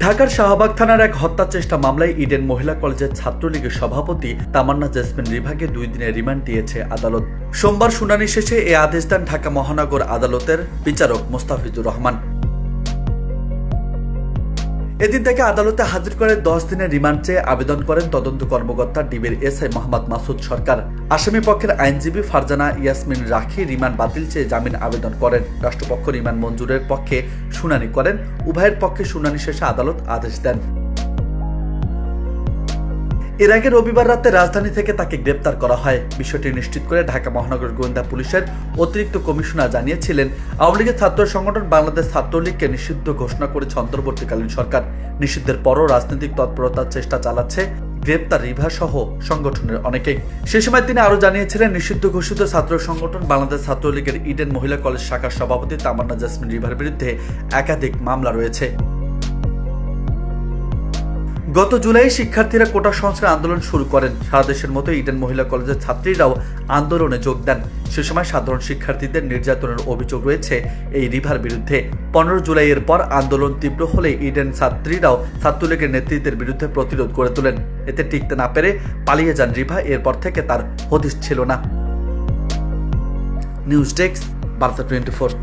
ঢাকার শাহবাগ থানার এক হত্যা চেষ্টা মামলায় ইডেন মহিলা কলেজের ছাত্রলীগের সভাপতি তামান্না জেসমিন রিভাকে 2 দিনের রিমান্ড দিয়েছে আদালত। সোমবার শুনানি শেষে এ আদেশ দেন ঢাকা মহানগর আদালতের বিচারক মোস্তাফিজুর রহমান। এদিন তাকে আদালতে হাজির করে 10 দিনের রিমান্ড চেয়ে আবেদন করেন তদন্ত কর্মকর্তা ডিবির এসআই মোহাম্মদ মাসুদ সরকার। আসামি পক্ষের আইনজীবী ফারজানা ইয়াসমিন রাখি রিমান্ড বাতিল চেয়ে জামিন আবেদন করেন। রাষ্ট্রপক্ষ রিমান্ড মঞ্জুরের পক্ষে শুনানি করেন। উভয়ের পক্ষে শুনানি শেষে আদালত আদেশ দেন। এর আগে রবিবার রাতে রাজধানী থেকে তাকে গ্রেপ্তার করা হয়। বিষয়টি নিশ্চিত করে ঢাকা মহানগর গোয়েন্দা পুলিশের অতিরিক্ত কমিশনার জানিয়েছিলেন, আওয়ামী লীগের ছাত্র সংগঠন বাংলাদেশ ছাত্রলীগকে নিষিদ্ধ ঘোষণা করেছে অন্তর্বর্তীকালীন সরকার। নিষিদ্ধের পরও রাজনৈতিক তৎপরতার চেষ্টা চালাচ্ছে গ্রেপ্তার রিভা সহ সংগঠনের অনেকেই। সে সময় তিনি আরও জানিয়েছিলেন, নিষিদ্ধ ঘোষিত ছাত্র সংগঠন বাংলাদেশ ছাত্রলীগের ইডেন মহিলা কলেজ শাখার সভাপতি তামান্না জেসমিন রিভার বিরুদ্ধে একাধিক মামলা রয়েছে। গত জুলাই শিক্ষার্থীরা কোটা সংস্কার আন্দোলন শুরু করেন। সারা দেশের মতো ইডেন মহিলা কলেজের ছাত্রীরাও আন্দোলনে যোগ দেন। সে সময় সাধারণ শিক্ষার্থীদের নির্যাতনের অভিযোগ রয়েছে এই রিভার বিরুদ্ধে। 15 জুলাইয়ের পর আন্দোলন তীব্র হলে ইডেন ছাত্রীরাও ছাত্রলীগের নেতৃত্বের বিরুদ্ধে প্রতিরোধ গড়ে তোলেন। এতে টিকতে না পেরে পালিয়ে যান রিভা। এরপর থেকে তার হদিশ ছিল না। নিউজ ডেস্ক, বার্তা 24।